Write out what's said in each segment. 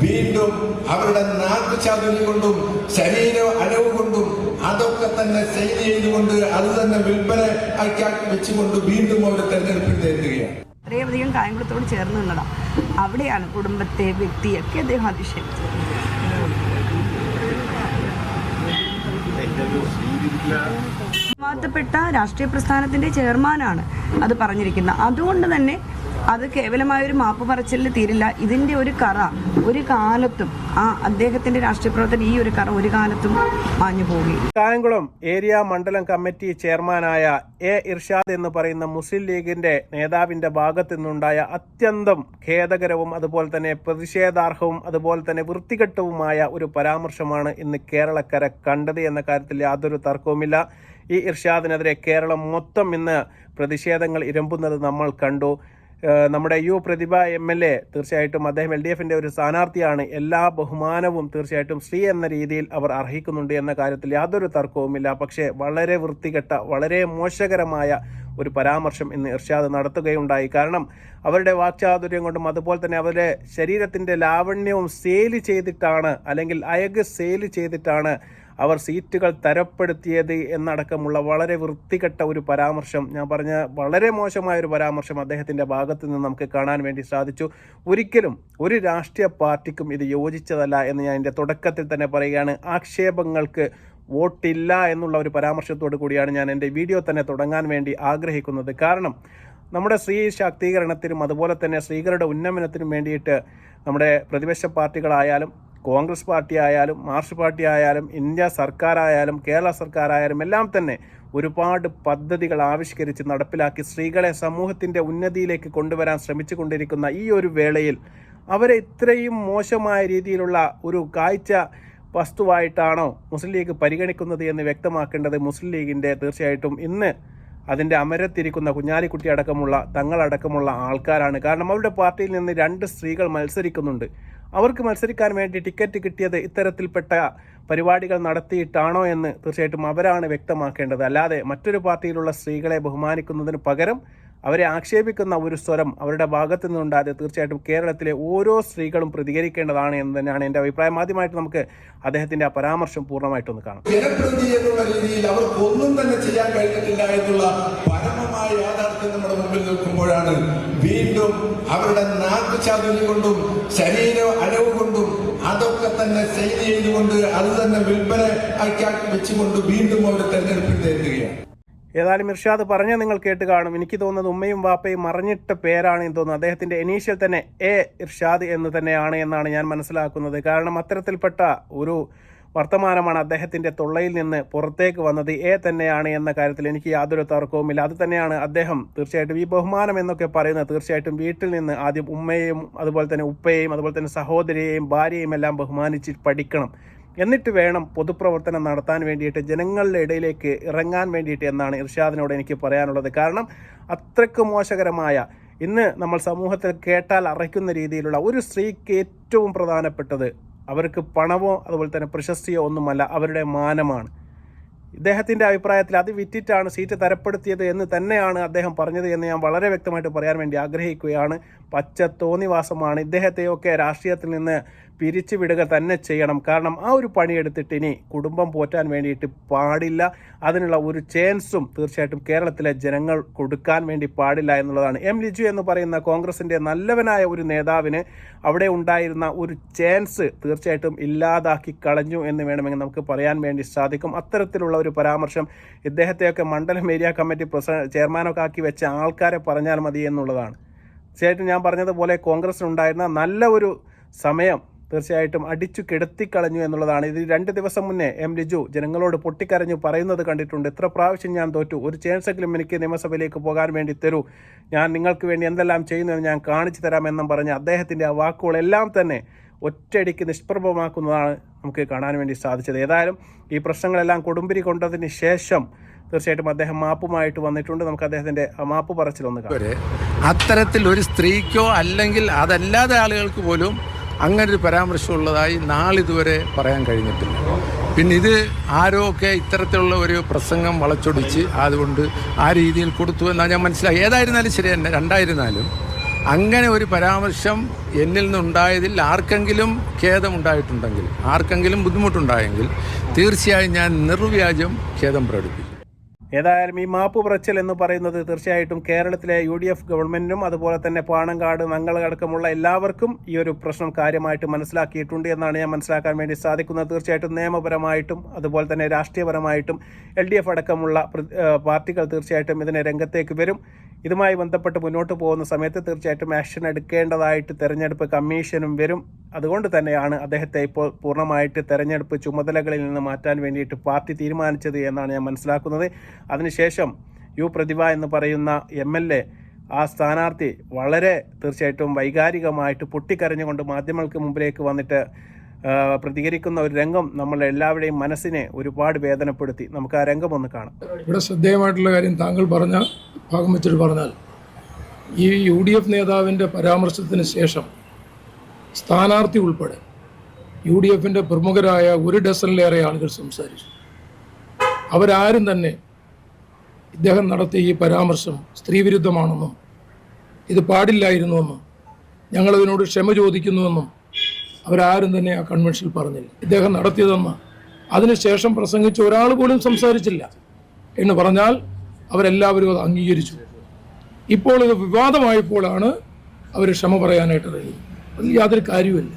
വീണ്ടും അവരുടെ നാട്ടുചാതുര്യം കൊണ്ടും ശരീര അലവ് കൊണ്ടും അതൊക്കെ തന്നെ സെയിൽ ചെയ്തുകൊണ്ട് അത് തന്നെ വിൽപ്പന ആക്കി വെച്ചുകൊണ്ട് വീണ്ടും അവർ തെരഞ്ഞെടുപ്പിൽ നേരിടുകയാണ്. അത്രയധികം കായംകുളത്തോട് ചേർന്ന് നിന്നതാണ്. അവിടെയാണ് കുടുംബത്തെ വ്യക്തിയൊക്കെ അദ്ദേഹം അധിക്ഷേപിച്ചത്. ഉത്തരവാദിത്തപ്പെട്ട രാഷ്ട്രീയ പ്രസ്ഥാനത്തിന്റെ ചെയർമാനാണ് അത് പറഞ്ഞിരിക്കുന്നത്. അതുകൊണ്ട് തന്നെ അത് കേവലമായൊരു മാപ്പ് പറച്ചിലിൽ തീരില്ല. ഇതിന്റെ ഒരു കറ ഒരു കാലത്തും അദ്ദേഹത്തിന്റെ രാഷ്ട്രീയ പ്രവർത്തനം ഈ ഒരു കറ ഒരു കാലത്തും മാഞ്ഞു പോകുകയും. കായംകുളം ഏരിയ മണ്ഡലം കമ്മിറ്റി ചെയർമാനായ എ ഇർഷാദ് എന്ന് പറയുന്ന മുസ്ലിം ലീഗിന്റെ നേതാവിന്റെ ഭാഗത്തു നിന്നുണ്ടായ അത്യന്തം ഖേദകരവും അതുപോലെ തന്നെ പ്രതിഷേധാർഹവും അതുപോലെ തന്നെ വൃത്തികെട്ടവുമായ ഒരു പരാമർശമാണ് ഇന്ന് കേരളക്കര കണ്ടത് എന്ന കാര്യത്തിൽ യാതൊരു തർക്കവുമില്ല. ഈ ഇർഷാദിനെതിരെ കേരളം മൊത്തം ഇന്ന് പ്രതിഷേധങ്ങൾ ഇരമ്പുന്നത് നമ്മൾ കണ്ടു. നമ്മുടെ പ്രതിഭ MLA തീർച്ചയായിട്ടും അദ്ദേഹം LDFന്റെ ഒരു സ്ഥാനാർത്ഥിയാണ്. എല്ലാ ബഹുമാനവും തീർച്ചയായിട്ടും ശ്രീ എന്ന രീതിയിൽ അവർ അർഹിക്കുന്നുണ്ട് എന്ന കാര്യത്തിൽ യാതൊരു തർക്കവുമില്ല. പക്ഷേ വളരെ വൃത്തികെട്ട വളരെ മോശകരമായ ഒരു പരാമർശം ഇന്ന് ഇർഷാദ് നടത്തുകയുണ്ടായി. കാരണം അവരുടെ വാക്ചാതുര്യം കൊണ്ടും അതുപോലെ തന്നെ അവരുടെ ശരീരത്തിൻ്റെ ലാവണ്യവും സെയിൽ ചെയ്തിട്ടാണ് അല്ലെങ്കിൽ അയഗ് സെയിൽ ചെയ്തിട്ടാണ് അവർ സീറ്റുകൾ തരപ്പെടുത്തിയത് എന്നടക്കമുള്ള വളരെ വൃത്തികെട്ട ഒരു പരാമർശം, ഞാൻ പറഞ്ഞ വളരെ മോശമായ ഒരു പരാമർശം അദ്ദേഹത്തിൻ്റെ ഭാഗത്ത് നിന്ന് നമുക്ക് കാണാൻ വേണ്ടി സാധിച്ചു. ഒരിക്കലും ഒരു രാഷ്ട്രീയ പാർട്ടിക്കും ഇത് യോജിച്ചതല്ല എന്ന് ഞാൻ എൻ്റെ തുടക്കത്തിൽ തന്നെ പറയുകയാണ്. ആക്ഷേപങ്ങൾക്ക് വോട്ടില്ല എന്നുള്ള ഒരു പരാമർശത്തോടു കൂടിയാണ് ഞാൻ എൻ്റെ വീഡിയോ തന്നെ തുടങ്ങാൻ വേണ്ടി ആഗ്രഹിക്കുന്നത്. കാരണം നമ്മുടെ സ്ത്രീ ശാക്തീകരണത്തിനും അതുപോലെ തന്നെ സ്ത്രീകളുടെ ഉന്നമനത്തിനും വേണ്ടിയിട്ട് നമ്മുടെ പ്രതിപക്ഷ പാർട്ടികളായാലും കോൺഗ്രസ് പാർട്ടി ആയാലും മാർക്സിസ്റ്റ് പാർട്ടി ആയാലും ഇന്ത്യ സർക്കാരായാലും കേരള സർക്കാരായാലും എല്ലാം തന്നെ ഒരുപാട് പദ്ധതികൾ ആവിഷ്കരിച്ച് നടപ്പിലാക്കി സ്ത്രീകളെ സമൂഹത്തിൻ്റെ ഉന്നതിയിലേക്ക് കൊണ്ടുവരാൻ ശ്രമിച്ചു കൊണ്ടിരിക്കുന്ന ഈ ഒരു വേളയിൽ അവരെ ഇത്രയും മോശമായ രീതിയിലുള്ള ഒരു കാഴ്ച വസ്തുവായിട്ടാണോ മുസ്ലിം ലീഗ് പരിഗണിക്കുന്നത് എന്ന് വ്യക്തമാക്കേണ്ടത് മുസ്ലിം ലീഗിൻ്റെ തീർച്ചയായിട്ടും ഇന്ന് അതിൻ്റെ അമരത്തിരിക്കുന്ന കുഞ്ഞാലിക്കുട്ടി അടക്കമുള്ള തങ്ങളടക്കമുള്ള ആൾക്കാരാണ്. കാരണം അവരുടെ പാർട്ടിയിൽ നിന്ന് 2 സ്ത്രീകൾ മത്സരിക്കുന്നുണ്ട്. അവർക്ക് മത്സരിക്കാൻ വേണ്ടി ടിക്കറ്റ് കിട്ടിയത് ഇത്തരത്തിൽപ്പെട്ട പരിപാടികൾ നടത്തിയിട്ടാണോ എന്ന് തീർച്ചയായിട്ടും അവരാണ് വ്യക്തമാക്കേണ്ടത്. അല്ലാതെ മറ്റൊരു പാർട്ടിയിലുള്ള സ്ത്രീകളെ ബഹുമാനിക്കുന്നതിന് പകരം അവരെ ആക്ഷേപിക്കുന്ന ഒരു സ്വരം അവരുടെ ഭാഗത്തു നിന്നുണ്ടായത് തീർച്ചയായിട്ടും കേരളത്തിലെ ഓരോ സ്ത്രീകളും പ്രതികരിക്കേണ്ടതാണ് എന്ന് തന്നെയാണ് എൻ്റെ അഭിപ്രായം. ആദ്യമായിട്ട് നമുക്ക് അദ്ദേഹത്തിന്റെ ആ പരാമർശം പൂർണ്ണമായിട്ടൊന്ന് കാണാം. ജനപ്രതിനിധി എന്നുള്ള രീതിയിൽ അവർക്ക് ഒന്നും തന്നെ ചെയ്യാൻ കഴിഞ്ഞിട്ടില്ല എന്നുള്ള പരമമായ യാഥാർത്ഥ്യം നമ്മുടെ മുമ്പിൽ നിൽക്കുമ്പോഴാണ് വീണ്ടും അവരുടെ നാട്ടുചാതുര്യം കൊണ്ടും ശരീര അലവ് കൊണ്ടും അതൊക്കെ തന്നെ സെയിൽ ചെയ്തുകൊണ്ട് അത് തന്നെ വിൽപ്പന ആക്കി വെച്ചുകൊണ്ട് വീണ്ടും അവർ തെരഞ്ഞെടുപ്പിൽ നേരിടുകയാണ്. ഏതായാലും ഇർഷാദ് പറഞ്ഞ നിങ്ങൾ കേട്ട് കാണും. എനിക്ക് തോന്നുന്നത് ഉമ്മയും വാപ്പയും മറിഞ്ഞിട്ട പേരാണെന്ന് തോന്നുന്നു. അദ്ദേഹത്തിന്റെ ഇനീഷ്യൽ തന്നെ എ ഇർഷാദ് എന്ന് തന്നെയാണ് എന്നാണ് ഞാൻ മനസ്സിലാക്കുന്നത്. കാരണം അത്തരത്തിൽപ്പെട്ട ഒരു വർത്തമാനമാണ് അദ്ദേഹത്തിന്റെ തൊള്ളയിൽ നിന്ന് പുറത്തേക്ക് വന്നത്. എ തന്നെയാണ് എന്ന കാര്യത്തിൽ എനിക്ക് യാതൊരു തർക്കവുമില്ല. അത് തന്നെയാണ് അദ്ദേഹം തീർച്ചയായിട്ടും ഈ ബഹുമാനം എന്നൊക്കെ പറയുന്നത് തീർച്ചയായിട്ടും വീട്ടിൽ നിന്ന് ആദ്യം ഉമ്മയെയും അതുപോലെ തന്നെ ഉപ്പയെയും അതുപോലെ തന്നെ സഹോദരിയെയും ഭാര്യയെയും എല്ലാം ബഹുമാനിച്ച് പഠിക്കണം. എന്നിട്ട് വേണം പൊതുപ്രവർത്തനം നടത്താൻ വേണ്ടിയിട്ട് ജനങ്ങളുടെ ഇടയിലേക്ക് ഇറങ്ങാൻ വേണ്ടിയിട്ട് എന്നാണ് ഇർഷാദിനോട് എനിക്ക് പറയാനുള്ളത്. കാരണം അത്രയ്ക്ക് മോശകരമായ ഇന്ന് നമ്മൾ സമൂഹത്തിൽ കേട്ടാൽ അറയ്ക്കുന്ന രീതിയിലുള്ള ഒരു സ്ത്രീക്ക് ഏറ്റവും പ്രധാനപ്പെട്ടത് അവർക്ക് പണമോ അതുപോലെ തന്നെ പ്രശസ്തിയോ ഒന്നുമല്ല, അവരുടെ മാനമാണ്. ഇദ്ദേഹത്തിൻ്റെ അഭിപ്രായത്തിൽ അത് വിറ്റിട്ടാണ് സീറ്റ് തരപ്പെടുത്തിയത് എന്ന് തന്നെയാണ് അദ്ദേഹം പറഞ്ഞത് എന്ന് ഞാൻ വളരെ വ്യക്തമായിട്ട് പറയാൻ വേണ്ടി ആഗ്രഹിക്കുകയാണ്. പച്ച തോന്നിവാസമാണ്. ഇദ്ദേഹത്തെയൊക്കെ രാഷ്ട്രീയത്തിൽ നിന്ന് പിരിച്ചുവിടുക തന്നെ ചെയ്യണം. കാരണം ആ ഒരു പണിയെടുത്തിട്ട് ഇനി കുടുംബം പോറ്റാൻ വേണ്ടിയിട്ട് പാടില്ല. അതിനുള്ള ഒരു ചാൻസും തീർച്ചയായിട്ടും കേരളത്തിലെ ജനങ്ങൾ കൊടുക്കാൻ വേണ്ടി പാടില്ല എന്നുള്ളതാണ്. ലിജു എന്ന് പറയുന്ന കോൺഗ്രസിൻ്റെ നല്ലവനായ ഒരു നേതാവിന് അവിടെ ഉണ്ടായിരുന്ന ഒരു ചാൻസ് തീർച്ചയായിട്ടും ഇല്ലാതാക്കി കളഞ്ഞു എന്ന് വേണമെങ്കിൽ നമുക്ക് പറയാൻ വേണ്ടി സാധിക്കും. അത്തരത്തിലുള്ള ഒരു പരാമർശം ഇദ്ദേഹത്തെയൊക്കെ മണ്ഡലം ഏരിയ കമ്മിറ്റി ചെയർമാനൊക്കെ ആക്കി വെച്ച ആൾക്കാരെ പറഞ്ഞാൽ മതി എന്നുള്ളതാണ്. തീർച്ചയായിട്ടും ഞാൻ പറഞ്ഞതുപോലെ കോൺഗ്രസിനുണ്ടായിരുന്ന നല്ല ഒരു സമയം തീർച്ചയായിട്ടും അടിച്ചു കെടുത്തിക്കളഞ്ഞു എന്നുള്ളതാണ്. ഇത് 2 ദിവസം മുന്നേ ലിജു ജനങ്ങളോട് പൊട്ടിക്കരഞ്ഞു പറയുന്നത് കണ്ടിട്ടുണ്ട്. എത്ര പ്രാവശ്യം ഞാൻ തോറ്റു, ഒരു ചാൻസെങ്കിലും എനിക്ക് നിയമസഭയിലേക്ക് പോകാൻ വേണ്ടി തരൂ, ഞാൻ നിങ്ങൾക്ക് വേണ്ടി എന്തെല്ലാം ചെയ്യുന്നതെന്ന് ഞാൻ കാണിച്ചു തരാമെന്നും പറഞ്ഞ് അദ്ദേഹത്തിൻ്റെ ആ വാക്കുകളെല്ലാം തന്നെ ഒറ്റയടിക്ക് നിഷ്പ്രഭമാക്കുന്നതാണ് നമുക്ക് കാണാൻ വേണ്ടി സാധിച്ചത്. ഏതായാലും ഈ പ്രശ്നങ്ങളെല്ലാം കൊടുമ്പിരി കൊണ്ടതിന് ശേഷം തീർച്ചയായിട്ടും അദ്ദേഹം മാപ്പുമായിട്ട് വന്നിട്ടുണ്ട്. നമുക്ക് അദ്ദേഹത്തിന്റെ മാപ്പ് പറച്ചിലൊന്ന് കാണാം. അത്തരത്തിൽ ഒരു സ്ത്രീക്കോ അല്ലെങ്കിൽ അതല്ലാതെ ആളുകൾക്ക് പോലും അങ്ങനൊരു പരാമർശമുള്ളതായി നാളിതുവരെ പറയാൻ കഴിഞ്ഞിട്ടില്ല. പിന്നെ ഇത് ആരോ ഒക്കെ ഇത്തരത്തിലുള്ള ഒരു പ്രസംഗം വളച്ചൊടിച്ച് അതുകൊണ്ട് ആ രീതിയിൽ കൊടുത്തു എന്നാണ് ഞാൻ മനസ്സിലാക്കി. ഏതായിരുന്നാലും ശരി തന്നെ, രണ്ടായിരുന്നാലും അങ്ങനെ ഒരു പരാമർശം എന്നിൽ നിന്നുണ്ടായതിൽ ആർക്കെങ്കിലും ഖേദമുണ്ടായിട്ടുണ്ടെങ്കിൽ, ആർക്കെങ്കിലും ബുദ്ധിമുട്ടുണ്ടായെങ്കിൽ തീർച്ചയായും ഞാൻ നിർവ്യാജം ഖേദം പ്രകടിപ്പിക്കും. ഏതായാലും ഈ മാപ്പ് പറച്ചിൽ എന്ന് പറയുന്നത് തീർച്ചയായിട്ടും കേരളത്തിലെ UDF ഗവൺമെന്റിനും അതുപോലെ തന്നെ പാണങ്കാട് നങ്ങളടക്കമുള്ള എല്ലാവർക്കും ഈ ഒരു പ്രശ്നം കാര്യമായിട്ട് മനസ്സിലാക്കിയിട്ടുണ്ട് എന്നാണ് ഞാൻ മനസ്സിലാക്കാൻ വേണ്ടി സാധിക്കുന്നത്. തീർച്ചയായിട്ടും നിയമപരമായിട്ടും അതുപോലെ തന്നെ രാഷ്ട്രീയപരമായിട്ടും LDF അടക്കമുള്ള പാർട്ടികൾ തീർച്ചയായിട്ടും ഇതിനെ രംഗത്തേക്ക് വരും. ഇതുമായി ബന്ധപ്പെട്ട് മുന്നോട്ട് പോകുന്ന സമയത്ത് തീർച്ചയായിട്ടും ആക്ഷൻ എടുക്കേണ്ടതായിട്ട് തെരഞ്ഞെടുപ്പ് കമ്മീഷനും വരും. അതുകൊണ്ട് തന്നെയാണ് അദ്ദേഹത്തെ ഇപ്പോൾ പൂർണ്ണമായിട്ട് തെരഞ്ഞെടുപ്പ് ചുമതലകളിൽ നിന്ന് മാറ്റാൻ വേണ്ടിയിട്ട് പാർട്ടി തീരുമാനിച്ചത് എന്നാണ് ഞാൻ മനസ്സിലാക്കുന്നത്. അതിനുശേഷം പ്രതിഭ എന്ന് പറയുന്ന MLA ആ സ്ഥാനാർത്ഥി വളരെ തീർച്ചയായിട്ടും വൈകാരികമായിട്ട് പൊട്ടിക്കരഞ്ഞുകൊണ്ട് മാധ്യമങ്ങൾക്ക് മുമ്പിലേക്ക് വന്നിട്ട് പ്രതികരിക്കുന്ന ഒരു രംഗം നമ്മളെ എല്ലാവരുടെയും മനസ്സിനെ ഒരുപാട് വേദനപ്പെടുത്തി. നമുക്ക് ആ രംഗം ഒന്ന് കാണാം. ഇവിടെ ശ്രദ്ധേയമായിട്ടുള്ള കാര്യം താങ്കൾ പറഞ്ഞ ഭാഗം വെച്ചിട്ട് പറഞ്ഞാൽ, ഈ UDF നേതാവിൻ്റെ പരാമർശത്തിന് ശേഷം സ്ഥാനാർത്ഥി ഉൾപ്പെടെ UDFൻ്റെ പ്രമുഖരായ 1 ഡസനിലേറെ ആളുകൾ സംസാരിച്ചു. അവരാരും തന്നെ ഇദ്ദേഹം നടത്തിയ ഈ പരാമർശം സ്ത്രീവിരുദ്ധമാണെന്നും ഇത് പാടില്ലായിരുന്നുവെന്നും ഞങ്ങളതിനോട് ക്ഷമ ചോദിക്കുന്നുവെന്നും അവരാരും തന്നെ ആ കൺവെൻഷനിൽ പറഞ്ഞില്ല. ഇദ്ദേഹം നടത്തിയതെന്ന് അതിനുശേഷം പ്രസംഗിച്ച ഒരാൾ പോലും സംസാരിച്ചില്ല എന്ന് പറഞ്ഞാൽ അവരെല്ലാവരും അത് അംഗീകരിച്ചു. ഇപ്പോൾ ഇത് വിവാദമായപ്പോഴാണ് അവർ ക്ഷമ പറയാനായിട്ട് ഇറങ്ങി. അതിൽ യാതൊരു കാര്യവുമില്ല.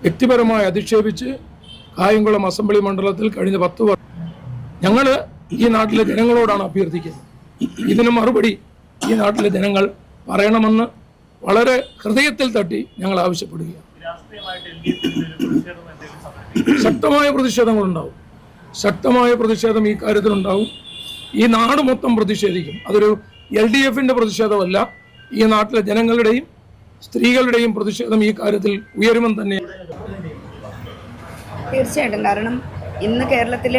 വ്യക്തിപരമായി അധിക്ഷേപിച്ച് കായംകുളം അസംബ്ലി മണ്ഡലത്തിൽ കഴിഞ്ഞ 10 വർഷം ഞങ്ങൾ ഈ നാട്ടിലെ ജനങ്ങളോടാണ് അഭ്യർത്ഥിക്കുന്നത്. ഇതിന് മറുപടി ഈ നാട്ടിലെ ജനങ്ങൾ പറയണമെന്ന് വളരെ ഹൃദയത്തിൽ തട്ടി ഞങ്ങൾ ആവശ്യപ്പെടുകയാണ്. ശക്തമായ പ്രതിഷേധങ്ങളുണ്ടാവും. ശക്തമായ പ്രതിഷേധം ഈ കാര്യത്തിലുണ്ടാവും. ഈ നാട് മൊത്തം പ്രതിഷേധിക്കും. അതൊരു LDFന്റെ പ്രതിഷേധമല്ല, ഈ നാട്ടിലെ ജനങ്ങളുടെയും സ്ത്രീകളുടെയും പ്രതിഷേധം ഈ കാര്യത്തിൽ ഉയരുമെന്ന് തന്നെ. തീർച്ചയായിട്ടും. കാരണം ഇന്ന് കേരളത്തിൽ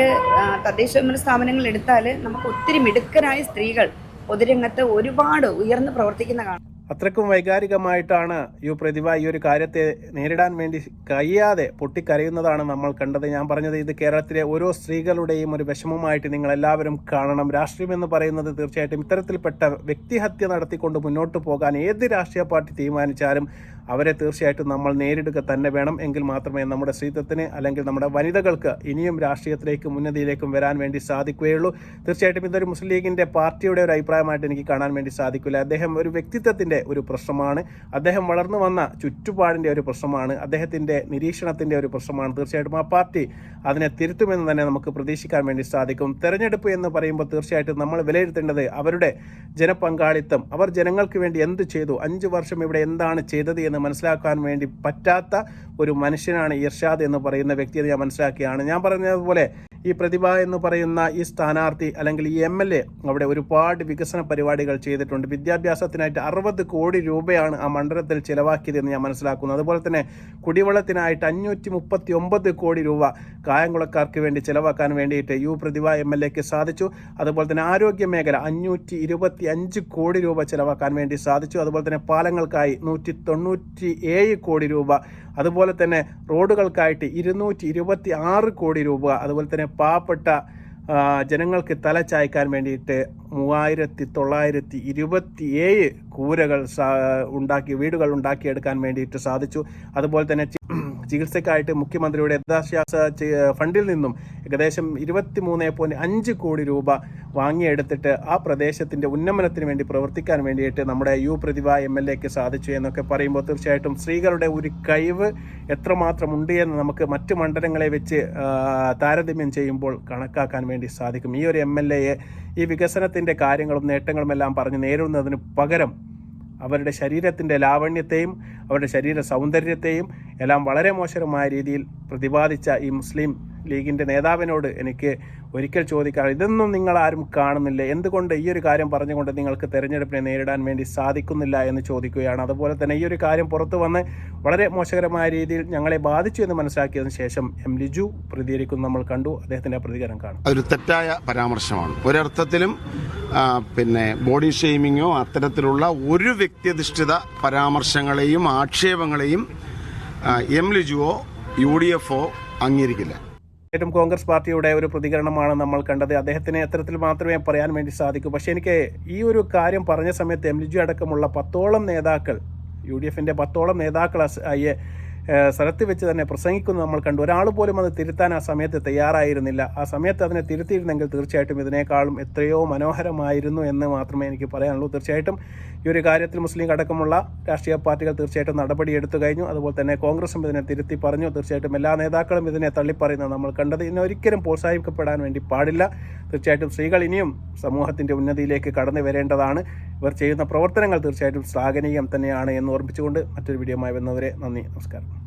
തദ്ദേശഭരണ സ്ഥാപനങ്ങൾ എടുത്താൽ നമുക്ക് ഒത്തിരി മിടുക്കരായ സ്ത്രീകൾ പൊതുരംഗത്ത് ഒരുപാട് ഉയർന്ന് പ്രവർത്തിക്കുന്ന കാണാം. അത്രക്കും വൈകാരികമായിട്ടാണ് പ്രതിഭ ഈ ഒരു കാര്യത്തെ നേരിടാൻ വേണ്ടി കഴിയാതെ പൊട്ടിക്കരയുന്നതാണ് നമ്മൾ കണ്ടത്. ഞാൻ പറഞ്ഞത് ഇത് കേരളത്തിലെ ഓരോ സ്ത്രീകളുടെയും ഒരു വിഷമമായിട്ട് നിങ്ങൾ എല്ലാവരും കാണണം. രാഷ്ട്രീയം എന്ന് പറയുന്നത് തീർച്ചയായിട്ടും ഇത്തരത്തിൽപ്പെട്ട വ്യക്തിഹത്യ നടത്തിക്കൊണ്ട് മുന്നോട്ട് പോകാൻ ഏത് രാഷ്ട്രീയ പാർട്ടി തീരുമാനിച്ചാലും അവരെ തീർച്ചയായിട്ടും നമ്മൾ നേരിടുക തന്നെ വേണം. എങ്കിൽ മാത്രമേ നമ്മുടെ സ്ത്രീത്വത്തിന് അല്ലെങ്കിൽ നമ്മുടെ വനിതകൾക്ക് ഇനിയും രാഷ്ട്രീയത്തിലേക്കും ഉന്നതിയിലേക്കും വരാൻ വേണ്ടി സാധിക്കുകയുള്ളൂ. തീർച്ചയായിട്ടും ഇതൊരു മുസ്ലിം ലീഗിൻ്റെ പാർട്ടിയുടെ ഒരു അഭിപ്രായമായിട്ട് എനിക്ക് കാണാൻ വേണ്ടി സാധിക്കില്ല. അദ്ദേഹം ഒരു വ്യക്തിത്വത്തിൻ്റെ ഒരു പ്രശ്നമാണ്, അദ്ദേഹം വളർന്നു വന്ന ചുറ്റുപാടിൻ്റെ ഒരു പ്രശ്നമാണ്, അദ്ദേഹത്തിൻ്റെ നിരീക്ഷണത്തിൻ്റെ ഒരു പ്രശ്നമാണ്. തീർച്ചയായിട്ടും ആ പാർട്ടി അതിനെ തിരുത്തുമെന്ന് തന്നെ നമുക്ക് പ്രതീക്ഷിക്കാൻ വേണ്ടി സാധിക്കും. തെരഞ്ഞെടുപ്പ് എന്ന് പറയുമ്പോൾ തീർച്ചയായിട്ടും നമ്മൾ വിലയിരുത്തേണ്ടത് അവരുടെ ജനപങ്കാളിത്തം, അവർ ജനങ്ങൾക്ക് വേണ്ടി എന്ത് ചെയ്തു, 5 വർഷം ഇവിടെ എന്താണ് ചെയ്തത് എന്ന് മനസ്സിലാക്കാൻ വേണ്ടി പറ്റാത്ത ഒരു മനുഷ്യനാണ് ഇർഷാദ് എന്ന് പറയുന്ന വ്യക്തി. ഞാൻ മനസ്സിലാക്കിയാണ്. ഞാൻ പറഞ്ഞതുപോലെ ഈ പ്രതിഭ എന്ന് പറയുന്ന ഈ സ്ഥാനാർത്ഥി അല്ലെങ്കിൽ ഈ MLA അവിടെ ഒരുപാട് വികസന പരിപാടികൾ ചെയ്തിട്ടുണ്ട്. വിദ്യാഭ്യാസത്തിനായിട്ട് 60 കോടി രൂപയാണ് ആ മണ്ഡലത്തിൽ ചിലവാക്കിയതെന്ന് ഞാൻ മനസ്സിലാക്കുന്നു. അതുപോലെ തന്നെ കുടിവെള്ളത്തിനായിട്ട് 539 കോടി രൂപ കായംകുളക്കാർക്ക് വേണ്ടി ചിലവാക്കാൻ വേണ്ടിയിട്ട് പ്രതിഭ MLAക്ക് സാധിച്ചു. അതുപോലെ തന്നെ ആരോഗ്യ മേഖല 525 കോടി രൂപ ചിലവാക്കാൻ വേണ്ടി സാധിച്ചു. അതുപോലെ തന്നെ പാലങ്ങൾക്കായി 197 കോടി രൂപ, അതുപോലെ തന്നെ റോഡുകൾക്കായിട്ട് 226 കോടി രൂപ, അതുപോലെ തന്നെ പാവപ്പെട്ട ജനങ്ങൾക്ക് തല ചായ്ക്കാൻ വേണ്ടിയിട്ട് 3927 കൂരകൾ വീടുകൾ ഉണ്ടാക്കിയെടുക്കാൻ വേണ്ടിയിട്ട് സാധിച്ചു. അതുപോലെ തന്നെ ചികിത്സയ്ക്കായിട്ട് മുഖ്യമന്ത്രിയുടെ ദുരിതാശ്വാസ ഫണ്ടിൽ നിന്നും ഏകദേശം 23.5 കോടി രൂപ വാങ്ങിയെടുത്തിട്ട് ആ പ്രദേശത്തിൻ്റെ ഉന്നമനത്തിന് വേണ്ടി പ്രവർത്തിക്കാൻ വേണ്ടിയിട്ട് നമ്മുടെ പ്രതിഭ MLAക്ക് സാധിച്ചു എന്നൊക്കെ പറയുമ്പോൾ തീർച്ചയായിട്ടും സ്ത്രീകളുടെ ഒരു കഴിവ് എത്രമാത്രം ഉണ്ട് എന്ന് നമുക്ക് മറ്റ് മണ്ഡലങ്ങളെ വെച്ച് താരതമ്യം ചെയ്യുമ്പോൾ കണക്കാക്കാൻ വേണ്ടി സാധിക്കും. ഈ ഒരു MLAയെ ഈ വികസനത്തിൻ്റെ കാര്യങ്ങളും നേട്ടങ്ങളും എല്ലാം പറഞ്ഞ് നേരിടുന്നതിന് പകരം അവരുടെ ശരീരത്തിൻ്റെ ലാവണ്യത്തെയും അവരുടെ ശരീര സൗന്ദര്യത്തെയും എല്ലാം വളരെ മോശമായ രീതിയിൽ പ്രതിപാദിച്ച ഈ മുസ്ലിം ലീഗിൻ്റെ നേതാവിനോട് എനിക്ക് ഒരിക്കൽ ചോദിക്കാം, ഇതൊന്നും നിങ്ങൾ ആരും കാണുന്നില്ല, എന്തുകൊണ്ട് ഈ ഒരു കാര്യം പറഞ്ഞുകൊണ്ട് നിങ്ങൾക്ക് തെരഞ്ഞെടുപ്പിനെ നേരിടാൻ വേണ്ടി സാധിക്കുന്നില്ല എന്ന് ചോദിക്കുകയാണ്. അതുപോലെ തന്നെ ഈ ഒരു കാര്യം പുറത്തു വന്ന് വളരെ മോശകരമായ രീതിയിൽ ഞങ്ങളെ ബാധിച്ചു എന്ന് മനസ്സിലാക്കിയതിനു ശേഷം ലിജു പ്രതികരിക്കുന്നു നമ്മൾ കണ്ടു. അദ്ദേഹത്തിൻ്റെ പ്രതികരണം കാണും. അതൊരു തെറ്റായ പരാമർശമാണ്. ഒരർത്ഥത്തിലും ബോഡി ഷെയ്മിങ്ങോ അത്തരത്തിലുള്ള ഒരു വ്യക്തിയധിഷ്ഠിത പരാമർശങ്ങളെയും ആക്ഷേപങ്ങളെയും ലിജുവോ UDFോ അംഗീകരിക്കില്ല. ഏറ്റവും കോൺഗ്രസ് പാർട്ടിയുടെ ഒരു പ്രതികരണമാണ് നമ്മൾ കണ്ടത്. അദ്ദേഹത്തിന് അത്തരത്തിൽ മാത്രമേ പറയാൻ വേണ്ടി സാധിക്കൂ. പക്ഷേ എനിക്ക് ഈ ഒരു കാര്യം പറഞ്ഞ സമയത്ത് എം ലിജു അടക്കമുള്ള 10ഓളം നേതാക്കൾ, UDFന്റെ 10ഓളം നേതാക്കൾ സ്ഥലത്ത് വെച്ച് തന്നെ പ്രസംഗിക്കുന്നത് നമ്മൾ കണ്ടു. ഒരാൾ പോലും അത് തിരുത്താൻ ആ സമയത്ത് തയ്യാറായിരുന്നില്ല. ആ സമയത്ത് അതിനെ തിരുത്തിയിരുന്നെങ്കിൽ തീർച്ചയായിട്ടും ഇതിനേക്കാളും എത്രയോ മനോഹരമായിരുന്നു എന്ന് മാത്രമേ എനിക്ക് പറയാനുള്ളൂ. തീർച്ചയായിട്ടും ഈ ഒരു കാര്യത്തിൽ മുസ്ലിം അടക്കമുള്ള രാഷ്ട്രീയ പാർട്ടികൾ തീർച്ചയായിട്ടും നടപടിയെടുത്തു കഴിഞ്ഞു. അതുപോലെ തന്നെ കോൺഗ്രസും ഇതിനെ തിരുത്തി പറഞ്ഞു. തീർച്ചയായിട്ടും എല്ലാ നേതാക്കളും ഇതിനെ തള്ളിപ്പറയുന്നത് നമ്മൾ കണ്ടത്. ഇതിനൊരിക്കലും പ്രോത്സാഹിപ്പിക്കപ്പെടാൻ വേണ്ടി പാടില്ല. തീർച്ചയായിട്ടും സ്ത്രീകൾ ഇനിയും സമൂഹത്തിൻ്റെ ഉന്നതിയിലേക്ക് കടന്നു വരേണ്ടതാണ്. ഇവർ ചെയ്യുന്ന പ്രവർത്തനങ്ങൾ തീർച്ചയായിട്ടും ശ്ലാഘനീയം തന്നെയാണ് എന്ന് ഓർമ്മിച്ചുകൊണ്ട് മറ്റൊരു വീഡിയോയുമായി വരുന്നവരെ നന്ദി, നമസ്കാരം.